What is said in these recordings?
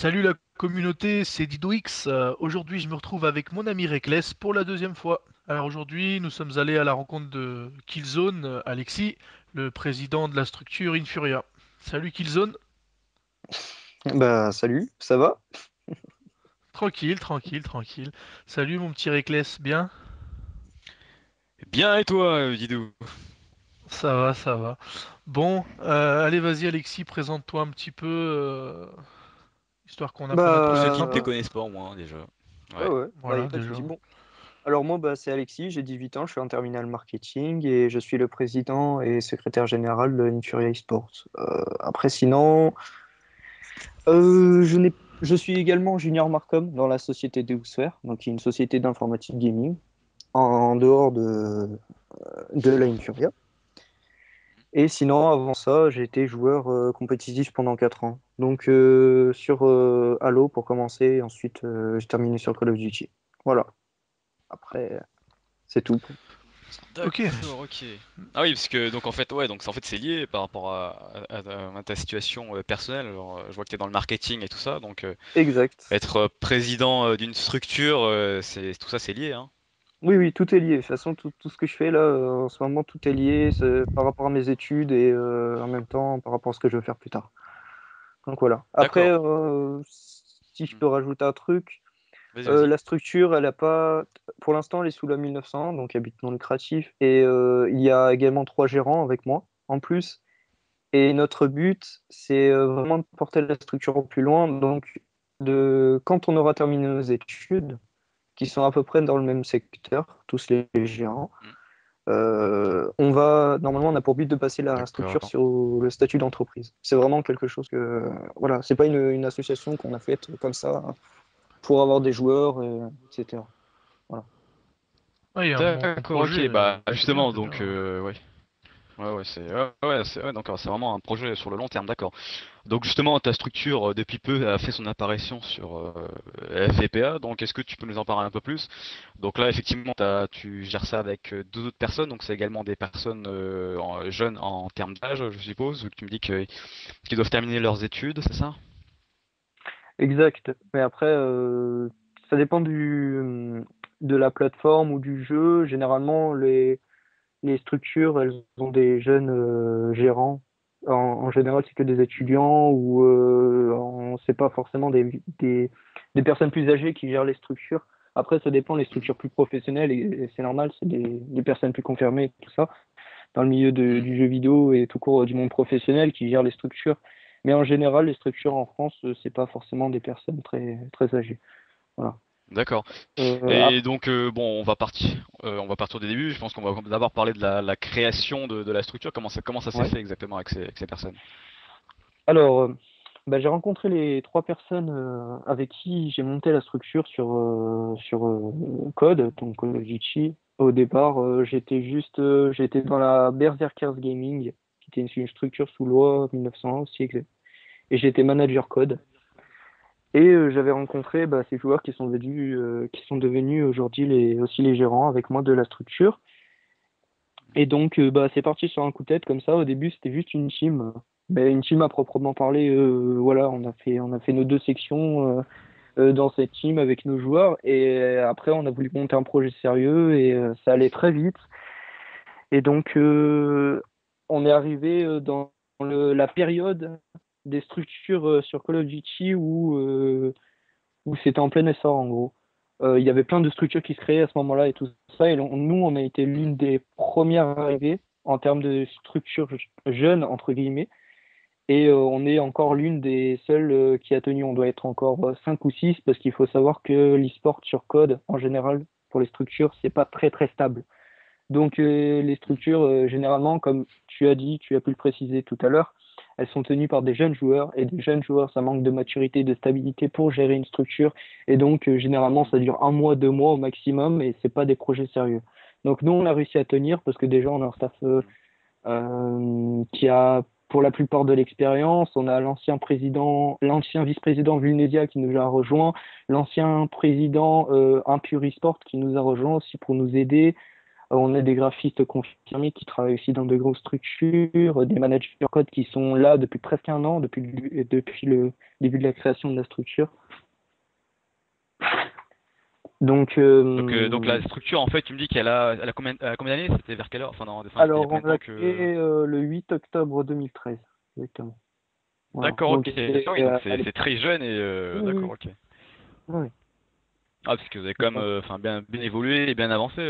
Salut la communauté, c'est Didouix. Aujourd'hui, je me retrouve avec mon ami Reckless pour la deuxième fois. Alors aujourd'hui, nous sommes allés à la rencontre de Killzone, Alexis, le président de la structure Infuria. Salut Killzone. Bah salut, ça va? Tranquille, tranquille, tranquille. Salut mon petit Reckless, bien? Bien et toi, Didou? Ça va, ça va. Bon, allez vas-y Alexis, présente-toi un petit peu, histoire qu'on apprenne à te Pour ceux connaître qui un ne te peu. connaissent pas, au moins, déjà. Ouais Ouais. ouais, bah y Voilà, a pas de souci. déjà. Bon, alors moi c'est Alexis, j'ai 18 ans, je suis en terminale marketing et je suis le président et secrétaire général de Infuria Esports. Après sinon, je suis également junior Marcom dans la société Deusware, donc qui est une société d'informatique gaming en dehors de la Infuria. Et sinon, avant ça, j'ai été joueur compétitif pendant 4 ans. Donc sur Halo pour commencer, et ensuite j'ai terminé sur Call of Duty. Voilà. Après, c'est tout. Ok. D'accord, ok. Ah oui, parce que donc en fait, ouais, donc en fait c'est lié par rapport à ta situation personnelle. Alors, je vois que tu es dans le marketing et tout ça, donc Exact. être président d'une structure, c'est tout ça, c'est lié, hein. Oui, oui, tout est lié. De toute façon, tout ce que je fais là, en ce moment, tout est lié. C'est par rapport à mes études et en même temps par rapport à ce que je veux faire plus tard. Donc voilà. Après, D'accord. si je Hmm. peux rajouter un truc, Vas-y, vas-y. la structure, elle a pas. Pour l'instant, elle est sous la 1900, donc habite non lucratif. Et il y a également 3 gérants avec moi en plus. Et notre but, c'est vraiment de porter la structure au plus loin. Donc, quand on aura terminé nos études, qui sont à peu près dans le même secteur, tous les gérants, Hmm. normalement, on a pour but de passer la structure D'accord. sur le statut d'entreprise. C'est vraiment quelque chose que, voilà, c'est pas une association qu'on a faite comme ça pour avoir des joueurs, etc. Voilà. Ah, il y a un bon D'accord, projet, ok. Bah c'est bien, justement, c'est bien. donc ouais. Ouais, d'accord, c'est vraiment un projet sur le long terme, d'accord. Donc justement, ta structure depuis peu a fait son apparition sur FVPA, donc est-ce que tu peux nous en parler un peu plus? Donc là, effectivement, tu gères ça avec deux autres personnes, donc c'est également des personnes jeunes en termes d'âge, je suppose, vu que tu me dis qu'ils doivent terminer leurs études, c'est ça? Exact. Mais après, ça dépend de la plateforme ou du jeu. Généralement, les structures, elles ont des jeunes gérants. En général, c'est que des étudiants ou c'est pas forcément des personnes plus âgées qui gèrent les structures. Après, ça dépend, les Mhm. structures plus professionnelles, et c'est normal, c'est des personnes plus confirmées, tout ça, dans le milieu Mhm. du jeu vidéo et tout court du monde professionnel qui gèrent les structures. Mais en général, les structures en France, c'est pas forcément des personnes très âgées. Voilà. D'accord. Et Après, donc bon, on va partir du début. Je pense qu'on va d'abord parler de la création de la structure. Comment ça s'est ouais. fait exactement avec ces personnes? Alors, bah, j'ai rencontré les 3 personnes avec qui j'ai monté la structure sur Code, donc Call of Duty. Au départ, j'étais dans la Berserkers Gaming, qui était une structure sous loi 1901 aussi, et j'étais manager Code. Et j'avais rencontré ces joueurs qui sont devenus aujourd'hui aussi les gérants avec moi de la structure. Et donc, c'est parti sur un coup de tête comme ça. Au début, c'était juste une team. Une team à proprement parler. Voilà, on a fait nos 2 sections dans cette team avec nos joueurs. Et après, on a voulu monter un projet sérieux et ça allait très vite. Et donc, on est arrivé dans la période des structures sur Call of Duty où c'était en plein essor, en gros. Il y avait plein de structures qui se créaient à ce moment-là et tout ça. Et nous, on a été Mhm. l'une des premières arrivées en termes de structures jeunes, entre guillemets. Et on est encore Mhm. l'une des seules qui a tenu. On doit être encore 5 ou 6 parce qu'il faut savoir que l'e-sport sur code, en général, pour les structures, c'est pas très stable. Donc les Mhm. structures, généralement, comme tu as dit, tu as pu le préciser tout à l'heure, elles sont tenues par des jeunes joueurs et des jeunes joueurs, ça manque de maturité, de stabilité pour gérer une structure et donc généralement ça dure 1 mois, 2 mois au maximum et c'est pas des projets sérieux. Donc nous on a réussi à tenir parce que déjà on a un staff Mhm. qui a pour la plupart de l'expérience. On a l'ancien vice-président Vulnesia qui nous a rejoint, l'ancien président Impure Esport qui nous a rejoint aussi pour nous aider. On a des graphistes confirmés qui travaillent aussi dans de grosses structures, des managers code qui sont là depuis presque un an, depuis le début de la création de la structure. Donc, Donc la structure, en fait, tu me dis elle a combien d'années? C'était vers quelle heure? Enfin, c'était il y a alors, combien on de l'a temps que... créé le 8 octobre 2013, exactement. Voilà. D'accord, Donc, ok. Ah oui, donc à c'est très jeune et oui, d'accord, oui, ok. oui, Ah, parce que vous avez c'est quand même ça. enfin bien évolué et bien avancé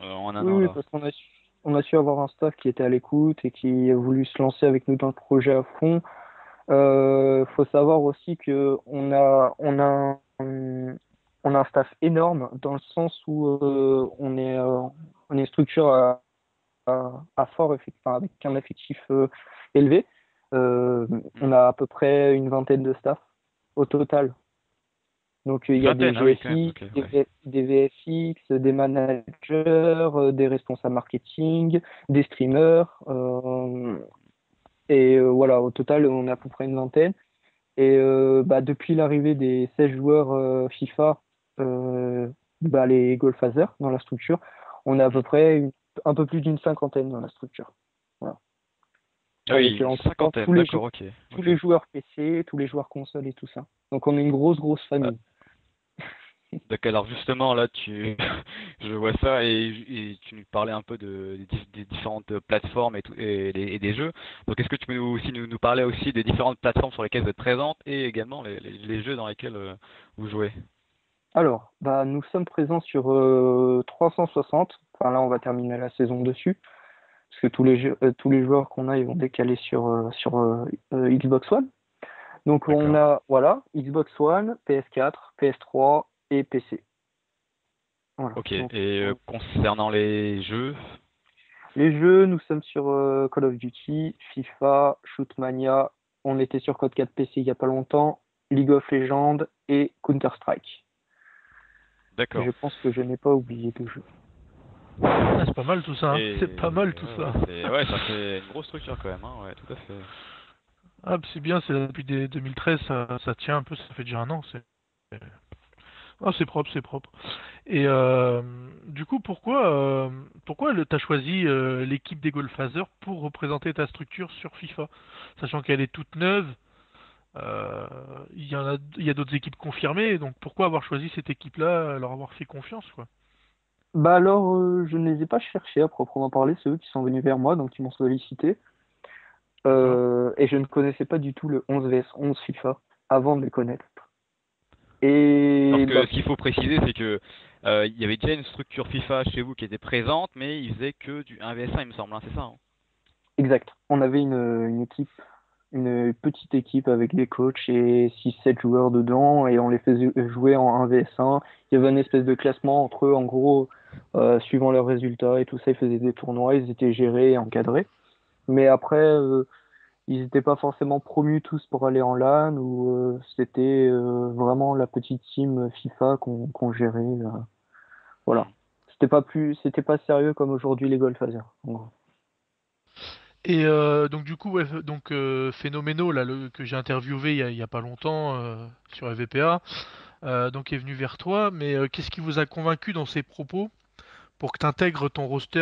en un Oui, an oui, là. parce qu'on a su avoir un staff qui était à l'écoute et qui a voulu se lancer avec nous dans le projet à fond. Faut savoir aussi que on a un staff énorme dans le sens où on est une structure à fort enfin, avec un effectif élevé. On Hmm. a à peu près une vingtaine de staff au total. Donc il Une y a des vingtaine, ah oui, quand même, GFX, ok, ouais. des VFX, des managers, des responsables marketing, des streamers. Et voilà, au total, on est à peu près une vingtaine. Et depuis l'arrivée des 16 joueurs FIFA, les Goldphasers dans la structure, on est à Hmm. peu près un peu plus d'une cinquantaine dans la structure. Voilà. Ah Avec oui, une entre cinquantaine, d'accord, ok, tous ok. les joueurs PC, tous les joueurs console et tout ça. Donc on est une grosse, grosse Ah, famille. donc alors justement là je vois ça et tu nous parlais un peu des différentes plateformes et tout et des jeux. Donc est-ce que tu peux aussi nous parler aussi des différentes plateformes sur lesquelles vous êtes présente et également les jeux dans lesquels vous jouez? Alors, nous sommes présents sur 360. Enfin là, on va terminer la saison dessus. Parce que tous les joueurs qu'on a, ils vont décaler sur Xbox One. Donc on D'accord. a voilà, Xbox One, PS4, PS3 et PC. Voilà. Ok. Donc Et concernant les jeux, les jeux, nous sommes sur Call of Duty, FIFA, Shootmania. On était sur Code 4 PC il y a pas longtemps, League of Legends et Counter-Strike. Et d'accord. je pense que je n'ai pas oublié de jeu. Ah, c'est pas mal tout ça, hein. C'est pas Et mal tout ça. ça fait une grosse structure quand même, hein, ouais, tout à fait. Ah, c'est bien, c'est depuis 2013, ça tient un peu, ça fait déjà un an. Ah, c'est propre, c'est propre. Et du coup, pourquoi t'as choisi l'équipe des Goldphasers pour représenter ta structure sur FIFA, sachant qu'elle est toute neuve, euh, il y a d'autres équipes confirmées, donc pourquoi avoir choisi cette équipe-là, leur avoir fait confiance, quoi? Alors, je ne les ai pas cherchés à proprement parler, c'est eux qui sont venus vers moi, donc ils m'ont sollicité. D'accord? Et je ne connaissais pas du tout le 11 vs 11 FIFA avant de les connaître. Et Parce que ce qu'il faut préciser, c'est que il y avait déjà une structure FIFA chez vous qui était présente, mais il faisait que du 1v1, il me semble, hein, c'est ça, hein? exact. On avait une équipe, une petite équipe avec des coachs et 6-7 joueurs dedans, et on les faisait jouer en 1 vs 1. Il y avait une espèce de classement entre eux, en gros, suivant leurs résultats et tout ça, ils faisaient des tournois, ils étaient gérés et encadrés. Mais après, ils n'étaient pas forcément promus tous pour aller en LAN, ou c'était vraiment la petite team FIFA qu'on gérait. Voilà. Hmm. C'était pas sérieux comme aujourd'hui les Goldphasers, en gros. Et donc du coup, ouais, donc Phénoménal, là, que j'ai interviewé il y a pas longtemps sur VPA, donc est venu vers toi, mais qu'est-ce qui vous a convaincu dans ses propos pour que tu intègres ton roster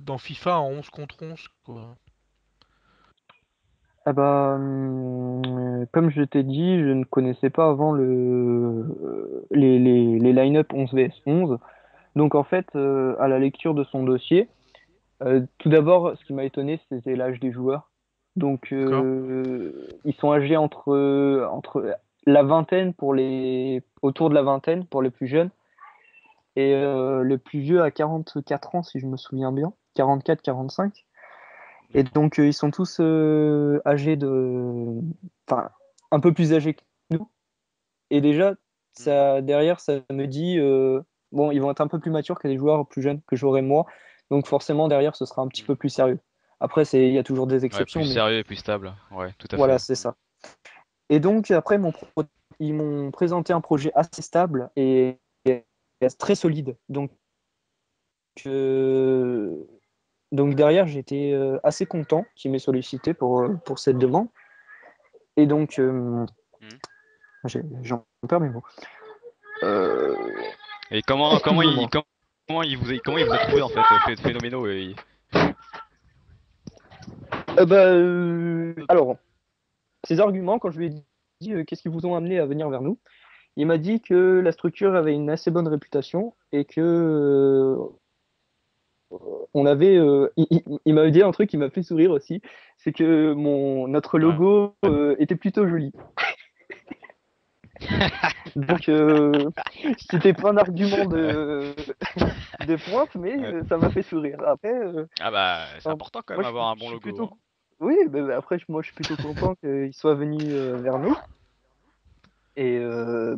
dans FIFA en 11 contre 11, quoi? Ah comme je t'ai dit, je ne connaissais pas avant les line-up 11 vs 11. Donc en fait, à la lecture de son dossier, tout d'abord, ce qui m'a étonné, c'était l'âge des joueurs. Donc D'accord? ils sont âgés entre la vingtaine autour de la vingtaine pour les plus jeunes, et le plus vieux à 44 ans, si je me souviens bien, 44, 45. Et D'accord. donc, ils sont tous âgés enfin, un peu plus âgés que nous. Et déjà, Hmm. derrière, ça me dit, bon, ils vont être un peu plus matures que les joueurs plus jeunes que j'aurai moi. Donc, forcément, derrière, ce sera un petit Hmm. peu plus sérieux. Après, il y a toujours des Ouais, plus exceptions, mais sérieux et plus stable. Ouais, tout à voilà, fait. c'est ça. Et donc, après, ils m'ont présenté un projet assez stable et très solide. Euh, donc derrière, j'étais assez content qu'il m'ait sollicité pour cette demande. Et donc, Hmm. j'en perds mes mots. Euh, Et comment Excusez-moi. comment il vous a trouvé en fait, phénoménaux Alors, ces arguments, quand je lui ai dit qu'est-ce qui vous ont amené à venir vers nous, il m'a dit que la structure avait une assez bonne réputation et que on avait. Il m'avait dit un truc qui m'a fait sourire aussi, c'est que notre Ouais. logo était plutôt joli. Donc, c'était pas un argument Ouais. de pointe, mais Ouais. ça m'a fait sourire. Après, Ah bah, c'est enfin, important quand moi, même avoir un je bon suis logo, plutôt. hein. Oui, après, moi, je suis plutôt content qu'il soit venu vers nous. Et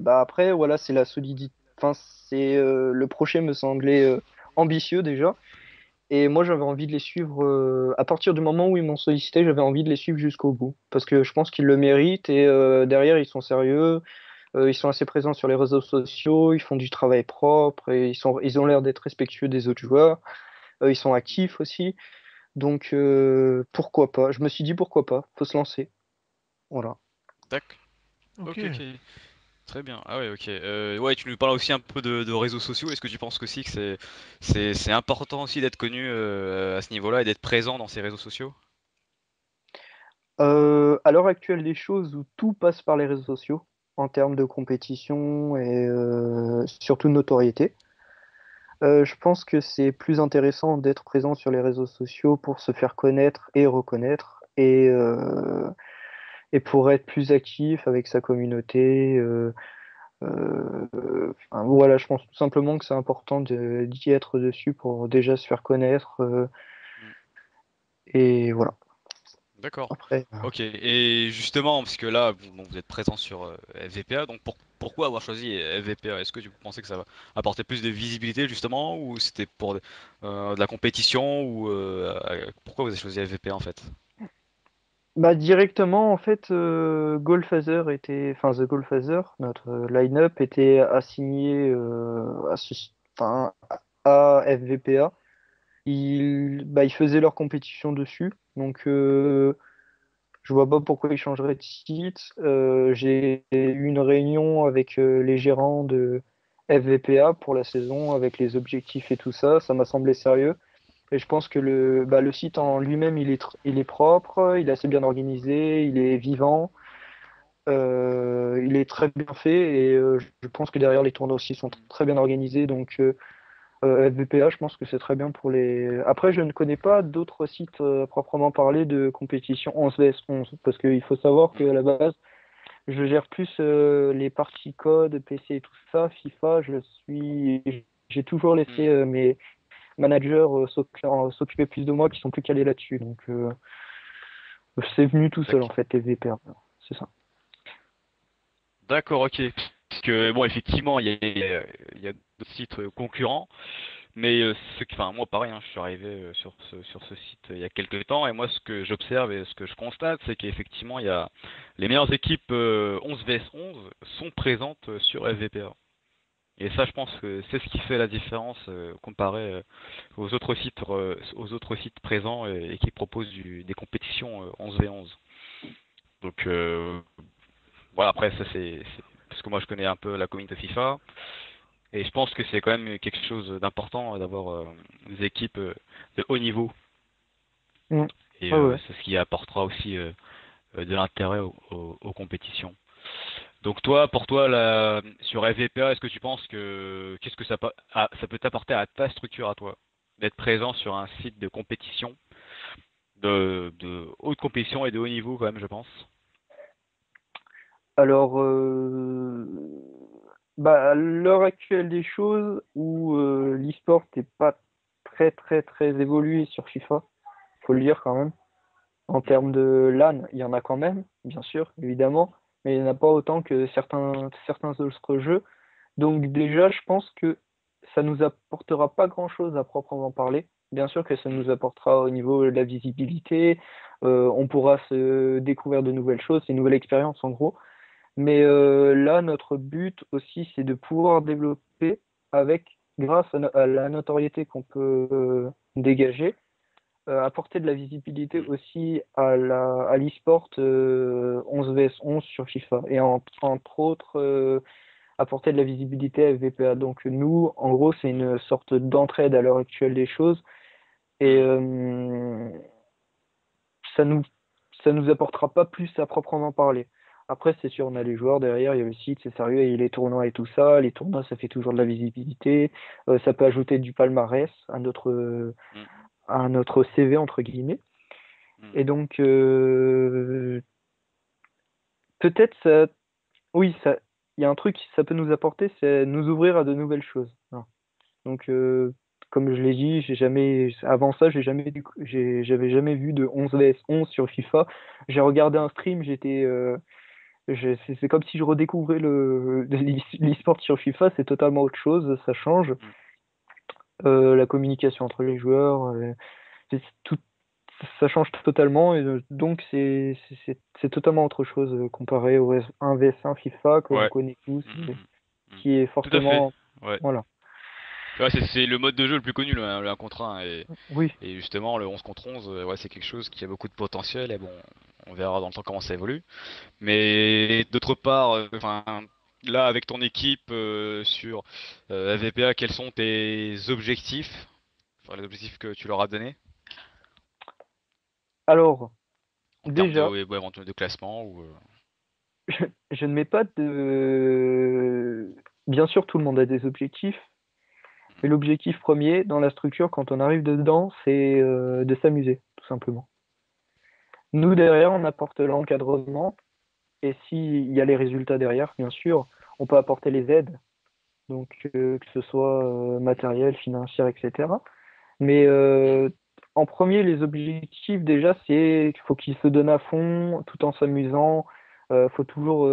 après, voilà, c'est la solidité. Enfin, c'est le projet me semblait ambitieux déjà. Et moi, j'avais envie de les suivre. À partir du moment où ils m'ont sollicité, j'avais envie de les suivre jusqu'au bout. Parce que je pense qu'ils le méritent. Et derrière, ils sont sérieux. Ils sont assez présents sur les réseaux sociaux. Ils font du travail propre. Et ils ont l'air d'être respectueux des autres joueurs. Ils sont actifs aussi. Donc, pourquoi pas? Je me suis dit pourquoi pas. Faut se lancer. Voilà. Tac. Ok. Ok, ok. Très bien. Ah ouais, ok. Ouais, tu nous parles aussi un peu de réseaux sociaux. Est-ce que tu penses que aussi que c'est important aussi d'être connu à ce niveau-là et d'être présent dans ces réseaux sociaux? À l'heure actuelle des choses où tout passe par les réseaux sociaux en termes de compétition et surtout de notoriété, je pense que c'est plus intéressant d'être présent sur les réseaux sociaux pour se faire connaître et reconnaître et pour être plus actif avec sa communauté. Enfin, voilà, je pense tout simplement que c'est important d'y être dessus pour déjà se faire connaître. Hmm. Et voilà. D'accord. Après, Ok. Et justement, parce que là, vous êtes présent sur FVPA, donc pourquoi avoir choisi FVPA? Est-ce que tu pensais que ça va apporter plus de visibilité justement, ou c'était pour de la compétition, ou pourquoi vous avez choisi FVPA en fait? bah directement, en fait, enfin, The Goldfather, notre line-up était assigné enfin, à FVPA. Il faisait leur compétition dessus, donc je vois pas pourquoi ils changeraient de site. J'ai eu une réunion avec les gérants de FVPA pour la saison, avec les objectifs et tout ça. Ça m'a semblé sérieux. Et je pense que le site en lui-même, il est propre, il est assez bien organisé, il est vivant, il est très bien fait et je pense que derrière les tournois aussi sont très bien organisés. Donc FVPA, je pense que c'est très bien pour les. Après, je ne connais pas d'autres sites à proprement parler de compétition 11 vs 11 parce qu'il faut savoir Hmm. qu'à la base, je gère plus les parties code, PC et tout ça. FIFA, j'ai toujours laissé Hmm. mes managers s'occuper plus de moi qui sont plus calés là-dessus. Donc, c'est venu tout seul en D'accord. fait, les VPR. C'est ça. D'accord, ok. Parce que bon, effectivement, il y a d'autres sites concurrents. Mais enfin, moi pareil, hein, je suis arrivé sur ce site il y a quelques temps, et moi ce que j'observe et ce que je constate, c'est qu'effectivement il y a les meilleures équipes 11 vs 11 sont présentes sur FVPA. Et ça, je pense que c'est ce qui fait la différence comparé aux autres sites présents et qui proposent des compétitions 11 v 11. Donc voilà, après ça c'est parce que moi je connais un peu la communauté FIFA. Et je pense que c'est quand même quelque chose d'important d'avoir des équipes de haut niveau. Mm. Et Ouais, ouais. c'est ce qui apportera aussi de l'intérêt aux compétitions. Donc toi, pour toi, sur FVPA, est-ce que tu penses que qu'est-ce que ça peut t'apporter à ta structure à toi, d'être présent sur un site de compétition, de haute compétition et de haut niveau quand même, je pense. Alors, à l'heure actuelle des choses, où l'e-sport n'est pas très très très évolué sur FIFA, faut le dire quand même. En Mm. termes de LAN, il y en a quand même, bien sûr, évidemment, mais il n'y en a pas autant que certains autres jeux. Donc déjà, je pense que ça nous apportera pas grand-chose à proprement parler. Bien sûr que ça Mm. nous apportera au niveau de la visibilité, on pourra se découvrir de nouvelles choses, c'est une nouvelle expérience en gros. Mais là, notre but aussi, c'est de pouvoir développer grâce à la notoriété qu'on peut dégager, apporter de la visibilité Mm. aussi à l'e-sport 11 vs 11 sur FIFA. Et entre autres, apporter de la visibilité à FVPA. Donc nous, en gros, c'est une sorte d'entraide à l'heure actuelle des choses et ça nous ça nous apportera pas plus à proprement parler. Après, c'est sûr, on a les joueurs derrière, il y a le site, c'est sérieux, et les tournois et tout ça. Les tournois, ça fait toujours de la visibilité. Ça peut ajouter du palmarès Mm, à notre CV, entre guillemets. mm. Et donc, peut-être ça, oui, ça, il y a un truc que ça peut nous apporter, c'est nous ouvrir à de nouvelles choses. Voilà. Donc, comme je l'ai dit, avant ça, j'avais jamais vu de 11 vs 11 sur FIFA. J'ai regardé un stream, c'est comme si je redécouvrais l'e-sport sur FIFA, c'est totalement autre chose, ça change. Mm. La communication entre les joueurs, tout, ça change totalement, et donc c'est totalement autre chose comparé au 1 vs 1 FIFA que l'on Ouais. connaît tous, Mm, mm, mm, mm. qui est Tout à fait. fortement, Ouais. voilà. Ouais, c'est le mode de jeu le plus connu, le 1 contre 1. Oui, Et justement, le 11 contre 11, ouais, c'est quelque chose qui a beaucoup de potentiel. Et bon, on verra dans le temps comment ça évolue. Mais d'autre part, enfin, là, avec ton équipe sur VPA, quels sont tes objectifs? Enfin, les objectifs que tu leur as donnés alors, en termes de, déjà, ouais, éventuellement de classement ou. je ne mets pas de... Bien sûr, tout le monde a des objectifs, mais l'objectif premier dans la structure, quand on arrive dedans, c'est de s'amuser, tout simplement. Nous, derrière, on apporte l'encadrement, et s'il y a les résultats derrière, bien sûr, on peut apporter les aides, donc que ce soit matériel, financier, etc. Mais en premier, les objectifs, déjà, c'est qu'il faut qu'ils se donnent à fond, tout en s'amusant. Faut toujours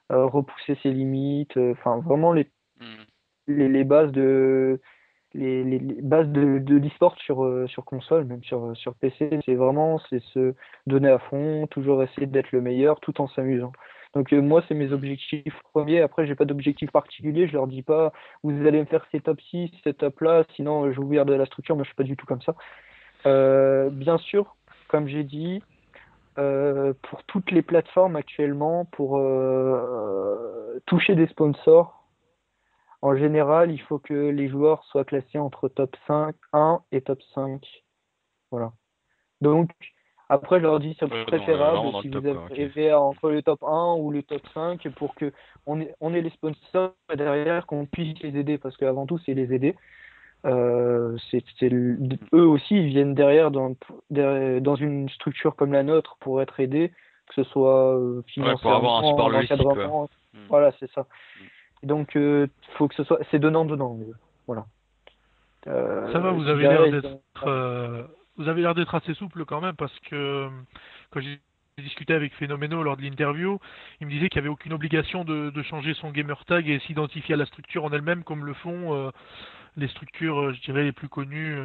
repousser ses limites. Enfin, vraiment Hmm. les bases les bases de l'e-sport sur console, même sur PC, c'est se donner à fond, toujours essayer d'être le meilleur tout en s'amusant. Donc moi, c'est mes objectifs premiers. Après, j'ai pas d'objectif particulier. Je leur dis pas, vous allez me faire ces top 6 ces top là, sinon je vous vire de la structure. Moi, je suis pas du tout comme ça. Bien sûr, comme j'ai dit, pour toutes les plateformes actuellement, pour toucher des sponsors, en général, il faut que les joueurs soient classés entre top 5, 1 et top 5. Voilà. Donc, après, je leur dis, c'est Ouais, vraiment préférable dans le si top, vous quoi. Ok. arrivez entre le top 1 ou le top 5 pour que on ait les sponsors derrière, qu'on puisse les aider. Parce qu'avant tout, c'est les aider. Eux aussi, ils viennent dans une structure comme la nôtre pour être aidés, que ce soit Ouais, pour avoir un financièrement, support logistique, quoi. l'encadrement. Hmm. Voilà, c'est ça. Hmm. Donc, faut que ce soit, c'est donnant-donnant. Voilà. Ça va, Si derrière, ils ont... vous avez l'air d'être assez souple quand même parce que quand j'ai discuté avec Phénoméno lors de l'interview, il me disait qu'il n'y avait aucune obligation de changer son gamer tag et s'identifier à la structure en elle-même comme le font les structures, je dirais, les plus connues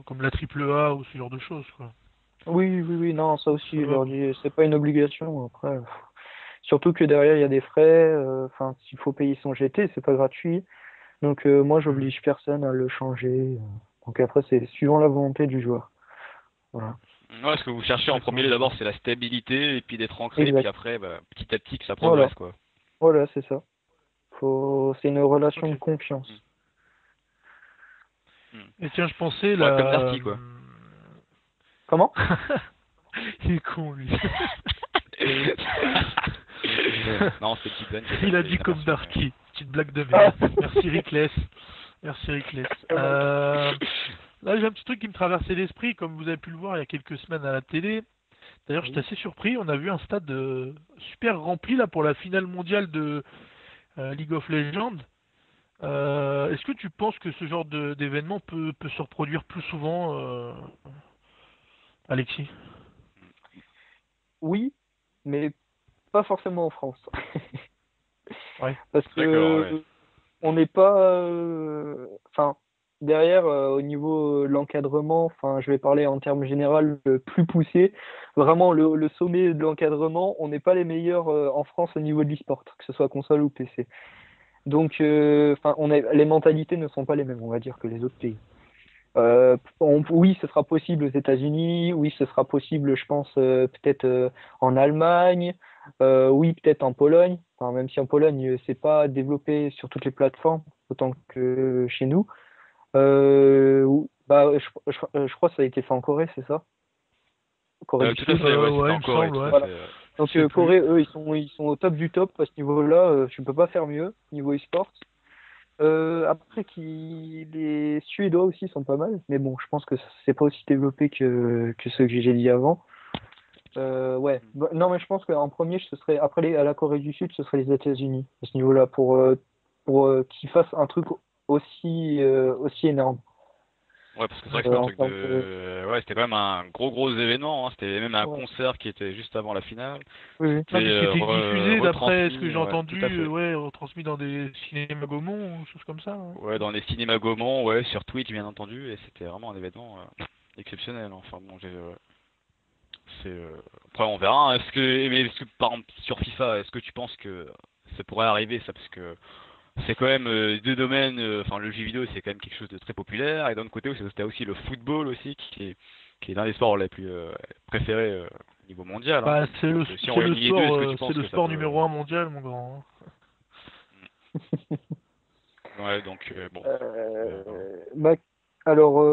comme la AAA ou ce genre de choses, quoi. Oui, oui, oui, non, ça Donc aussi, ça je va, leur quoi. dis, c'est pas une obligation. Après, surtout que derrière, il y a des frais. Enfin, s'il faut payer son GT, c'est pas gratuit. Donc, moi, Mhm. j'oblige personne à le changer. Donc, après, c'est suivant la volonté du joueur. Voilà. Ouais, ce que vous cherchez en D'accord, premier lieu d'abord, d'accord. c'est la stabilité, et puis d'être ancré, puis Exact. après, bah, petit à petit, que ça Voilà. progresse, quoi. Voilà, c'est ça. C'est une relation Ok. de confiance. Hmm. Hmm. Et tiens, je pensais Ouais, comme là. Darky, quoi. Comment? Il est con, lui. Non, c'est une petite vanne, j'ai Il a passé dit comme inaperçue, mais. Darky. Petite blague de Ah, merde. Merci Rickless. Merci Rickless. Là, j'ai un petit truc qui me traversait l'esprit, comme vous avez pu le voir il y a quelques semaines à la télé. D'ailleurs, j'étais oui. assez surpris. On a vu un stade super rempli là pour la finale mondiale de League of Legends. Est-ce que tu penses que ce genre d'événement peut se reproduire plus souvent, Alexis? Oui, mais pas forcément en France. Ouais. Parce D'accord, ouais. que on n'est pas, enfin, derrière, au niveau de l'encadrement, enfin, je vais parler en termes général le plus poussé, vraiment le sommet de l'encadrement, on n'est pas les meilleurs en France au niveau de l'e-sport, que ce soit console ou PC. Donc, enfin, les mentalités ne sont pas les mêmes, on va dire, que les autres pays. Oui, ce sera possible aux États-Unis, oui, ce sera possible, je pense, peut-être en Allemagne, Oui, peut-être en Pologne. Enfin, même si en Pologne, c'est pas développé sur toutes les plateformes autant que chez nous. Bah, je crois que ça a été fait en Corée, c'est ça? Corée du Tout à Sud. fait, ouais, c'était Ouais, il en me Corée, semble, tout ouais. à Voilà. fait. Ouais. Donc Je sais plus. Corée, eux, ils sont au top du top à ce niveau-là. Tu peux pas faire mieux niveau e-sport. Après, les Suédois aussi sont pas mal, mais bon, je pense que c'est pas aussi développé que ceux que j'ai dit avant. Ouais. Non, mais je pense qu'en premier, ce serait après à la Corée du Sud, ce serait les États-Unis à ce niveau-là pour qu'ils fassent un truc aussi énorme Ouais, parce que c'est vrai que c'était un en truc termes de. de... Ouais, c'était quand même un gros événement, hein. C'était même un Ouais. concert qui était juste avant la finale. Oui, oui. Ah, C'était puis c'était diffusé, d'après ce que retransmis, j'ai ouais, tout à entendu, fait. ouais, retransmis dans des cinémas Gaumont, ou choses comme ça, hein. Ouais, dans les cinémas Gaumont, ouais, sur Twitch, bien entendu, et c'était vraiment un événement exceptionnel. Enfin bon, c'est... Après, on verra, hein. Est-ce que, par exemple, sur FIFA, est-ce que tu penses que ça pourrait arriver, ça? Parce que c'est quand même deux domaines, enfin, le jeu vidéo, c'est quand même quelque chose de très populaire, et d'un autre côté, t'as aussi le football aussi, qui est l'un des sports les plus préférés au niveau mondial, hein. Bah, Donc, si on réunit les deux, est-ce que tu c'est penses le que ça sport peut... numéro un mondial, mon grand, hein. Ouais, donc, bon. Voilà. Bah, alors,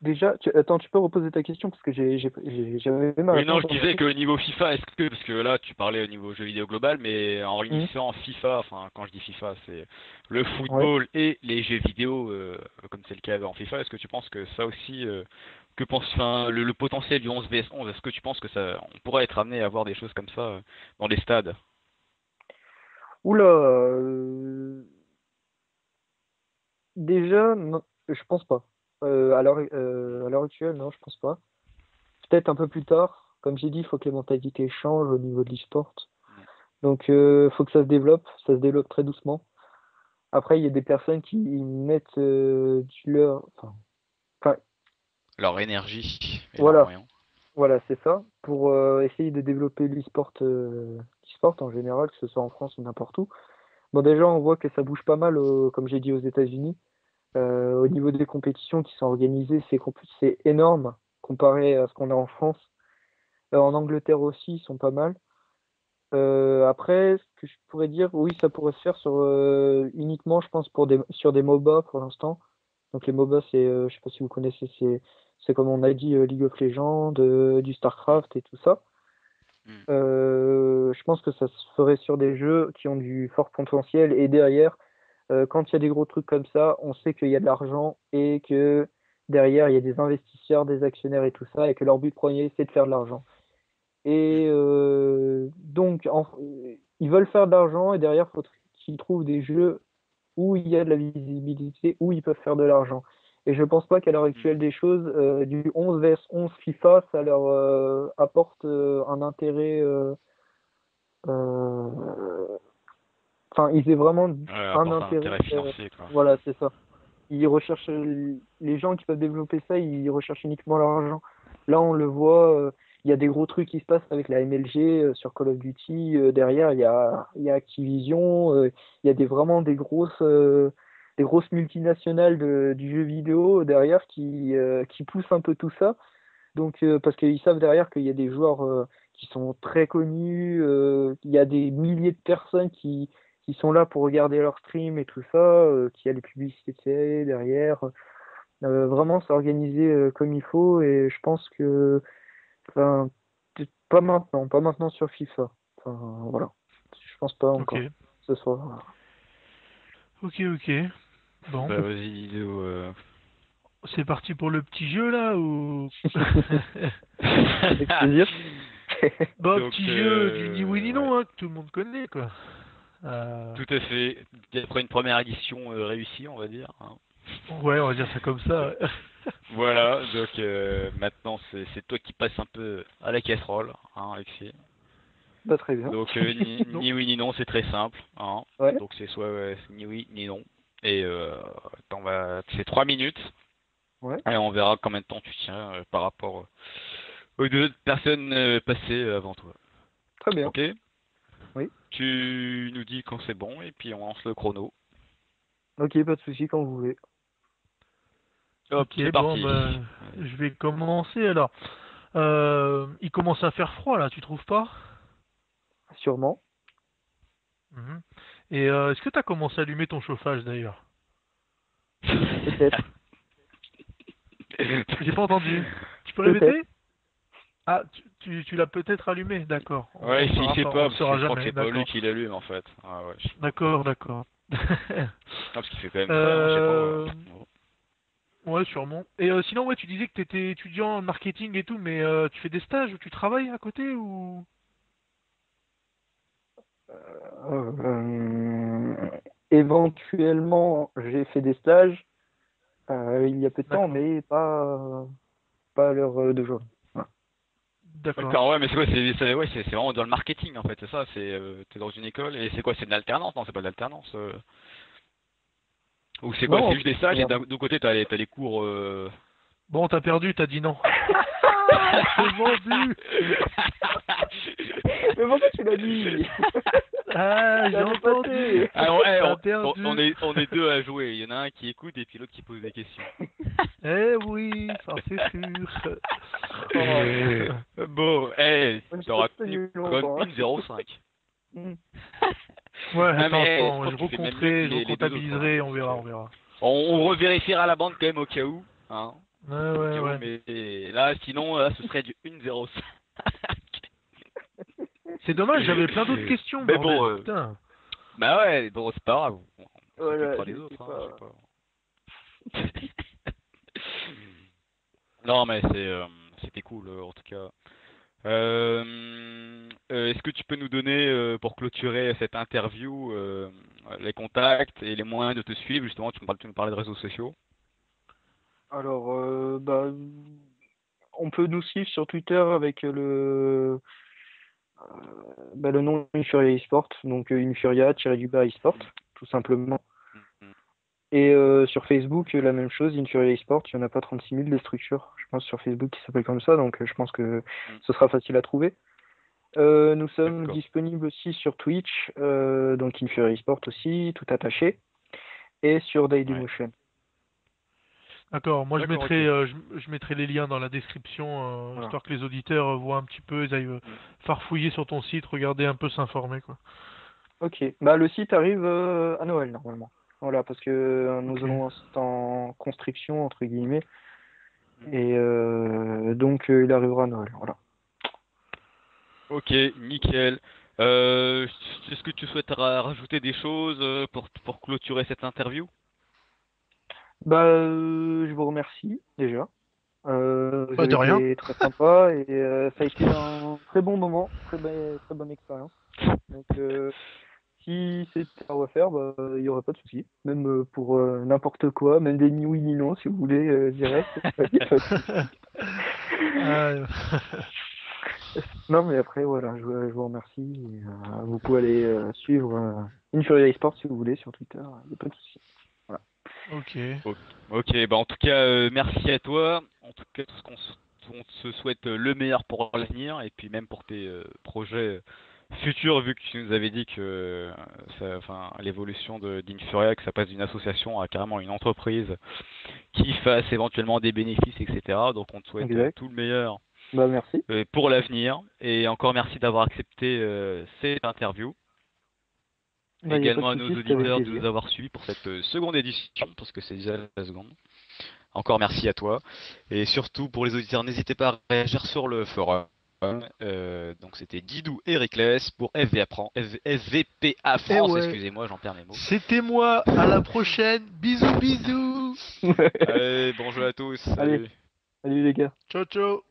déjà, attends, tu peux reposer ta question parce que j'avais ma Oui, non, réponse je dans ma disais tête. qu'au niveau FIFA, parce que là, tu parlais au niveau jeu vidéo global, mais en Mhm. réunissant FIFA, enfin, quand je dis FIFA, c'est le Ouais. football et les jeux vidéo, comme c'est le cas en FIFA, est-ce que tu penses que ça aussi, enfin, le potentiel du 11 vs 11, est-ce que tu penses que on pourrait être amené à voir des choses comme ça dans les stades? Oula, déjà, non, je pense pas. À l'heure actuelle, non, je pense pas. Peut-être un peu plus tard. Comme j'ai dit, il faut que les mentalités changent au niveau de l'e-sport. Mm. Donc, faut que ça se développe très doucement. Après, il y a des personnes qui mettent du leur. Enfin, Leur énergie et leurs voilà, moyens. voilà, c'est ça. Pour essayer de développer l'e-sport en général, que ce soit en France ou n'importe où. Bon, déjà, on voit que ça bouge pas mal, comme j'ai dit, aux États-Unis. Au niveau des compétitions qui sont organisées, c'est énorme comparé à ce qu'on a en France. En Angleterre aussi, ils sont pas mal. Après, ce que je pourrais dire, oui, ça pourrait se faire uniquement, je pense, sur des MOBA pour l'instant. Donc les MOBA, je sais pas si vous connaissez, c'est comme on a dit, League of Legends, du Mm. StarCraft et tout ça. Mm. Je pense que ça se ferait sur des jeux qui ont du fort potentiel et derrière, quand il y a des gros trucs comme ça, on sait qu'il y a de l'argent et que derrière, il y a des investisseurs, des actionnaires et tout ça, et que leur but premier, c'est de faire de l'argent. Mm. Et donc, ils veulent faire de l'argent et derrière, il faut qu'ils trouvent des jeux où il y a de la visibilité, où ils peuvent faire de l'argent. Et je pense pas qu'à l'heure Mm. actuelle des choses, du 11 vs 11 FIFA, ça leur apporte un intérêt. Euh, Enfin, ils aient vraiment Ouais, un apporter un intérêt. intérêt financier, quoi. Voilà, c'est ça. Ils recherchent les gens qui peuvent développer ça, ils recherchent uniquement leur argent. Là, on le voit, il y a des gros trucs qui se passent avec la MLG sur Call of Duty. Derrière, il y a Activision, il y a vraiment des grosses multinationales du jeu vidéo derrière qui poussent un peu tout ça. Donc, parce qu'ils savent derrière qu'il y a des joueurs qui sont très connus, il y a des milliers de personnes qui sont là pour regarder leur stream et tout ça, qu'il y a les publicités derrière. Vraiment, c'est organisé comme il faut et je pense que, enfin, pas maintenant sur FIFA. Enfin, voilà. Je pense pas Ok, encore que ce soit. ok. Bon, Bah, vas-y, Ido, c'est parti pour le petit jeu, là, ou... Avec plaisir. Bah, Donc, petit jeu du ni oui ni ouais, non, hein, que tout le monde connaît, quoi. Euh, tout à fait. Après une première édition réussie, on va dire, hein. Ouais, on va dire ça comme ça, Donc, ouais. voilà, donc maintenant c'est toi qui passes un peu à la casserole, hein, Alexis. Pas très bien. Donc Non. ni oui ni non, c'est très simple, hein. Ouais, Donc c'est soit ni oui ni non. Et c'est 3 minutes. ouais, Et on verra combien de temps tu tiens par rapport aux deux autres personnes passées avant toi. très bien. Ok? Oui. Tu nous dis quand c'est bon et puis on lance le chrono. Ok, pas de souci quand vous voulez. Hop, Ok, c'est bon, parti. bah, je vais commencer, alors. Il commence à faire froid, là, tu trouves pas? sûrement. Mhm. Et est-ce que tu as commencé à allumer ton chauffage d'ailleurs? Peut-être. J'ai pas entendu. Tu peux Peut-être. répéter? Ah, tu l'as peut-être allumé, d'accord. Ouais, On il saura sait pas, on pas, le parce que saura je crois que jamais, c'est pas lui d'accord. qui l'allume en fait. Ah ouais, je sais pas. D'accord, d'accord. Ah, parce qu'il fait quand même frais, hein, je sais pas. Euh, ouais, sûrement. Et sinon, ouais, tu disais que tu étais étudiant en marketing et tout, mais tu fais des stages ou tu travailles à côté ou... Euh, Éventuellement, j'ai fait des stages il y a peu de temps, D'accord, mais pas à l'heure d'aujourd'hui. Voilà. d'accord. D'accord, ouais, mais c'est quoi? C'est vraiment dans le marketing en fait, c'est ça. T'es dans une école et c'est quoi? C'est de l'alternance? Non, c'est pas de l'alternance. Ou c'est quoi? C'est Non, juste des stages et regarde. d'un côté t'as les cours. Bon, t'as perdu, t'as dit non. C'est vendu. Mais pourquoi tu l'as dit? Ah, j'ai L'année entendu. passée. Alors, T'as on perdu. est deux à jouer. Il y en a un qui écoute et puis l'autre qui pose des questions. Eh oui, ça c'est sûr. Oh, Bon, j'ai pas t'auras tenu tenu comme longtemps, hein. 1,05. Hmm. Ouais, Non attends, mais je attends, pense je que tu fais même mieux que je les deux autres. Hein. recomptabiliserai, on Donc, verra, on verra. on revérifiera la bande quand même au cas où. Hein, Ouais, au ouais, cas où, ouais. mais là, sinon, là, ce serait du 1,05. C'est dommage, j'avais plein d'autres questions, Mais bon, bordel. Putain. bah ouais, bon, c'est pas grave. On Voilà, s'occupera des j'étais autres, hein, je pas. sais pas. Non, mais c'était cool, en tout cas. Est-ce que tu peux nous donner, pour clôturer cette interview, les contacts et les moyens de te suivre? Justement, tu me parlais de réseaux sociaux. Alors, on peut nous suivre sur Twitter avec le nom Infuria eSport, donc Infuria-du-bas eSport, tout simplement. Mhm. Et sur Facebook, la même chose, Infuria eSport, il n'y en a pas 36 000 de structures, je pense, sur Facebook qui s'appelle comme ça, donc je pense que Mhm. ce sera facile à trouver. Nous sommes D'accord. disponibles aussi sur Twitch, donc Infuria eSport aussi, tout attaché, et sur Ouais. Dailymotion. D'accord, moi D'accord, ok. je mettrai les liens dans la description, Voilà. histoire que les auditeurs voient un petit peu, ils aillent Mhm. farfouiller sur ton site, regarder un peu, s'informer, quoi. Ok, bah le site arrive à Noël normalement. Voilà, parce que nous Ok. avons un site en construction, entre guillemets, Mhm. et donc il arrivera à Noël. Voilà. Ok, nickel. Est-ce que tu souhaiteras rajouter des choses, pour clôturer cette interview? Bah, je vous remercie déjà. Vous Bah, avez de rien. été très sympa et ça a été un très bon moment, très bonne expérience. Donc, si c'était à refaire, bah, il n'y aurait pas de souci. Même pour n'importe quoi, même des ni oui ni non, si vous voulez, direct, il n'y a pas de souci. Ah, Non, mais après, voilà, je vous remercie. Et, vous pouvez aller suivre Infuria eSport si vous voulez sur Twitter, il n'y a pas de souci. Voilà. ok. O- Ok, bah en tout cas, merci à toi. En tout cas, tout ce on te souhaite, le meilleur pour l'avenir et puis même pour tes, projets, futurs, vu que tu nous avais dit que, enfin, l'évolution d'Infuria, que ça passe d'une association à carrément une entreprise qui fasse éventuellement des bénéfices, etc. Donc on te souhaite, Exact. tout le meilleur, Bah, merci. pour l'avenir. Et encore merci d'avoir accepté, cette interview. Bah, il n'y a pas de Également à nos souci, c'était avec auditeurs de plaisir. nous avoir suivis pour cette, seconde édition, parce que c'est déjà la seconde. Encore merci à toi. Et surtout pour les auditeurs, n'hésitez pas à réagir sur le forum. Donc c'était Didou et Rickless pour FVPA Eh France, ouais, excusez-moi, j'en perds mes mots. c'était moi, à la prochaine, bisous bisous. Allez, bonjour à tous, Allez, salut. salut les gars. Ciao ciao.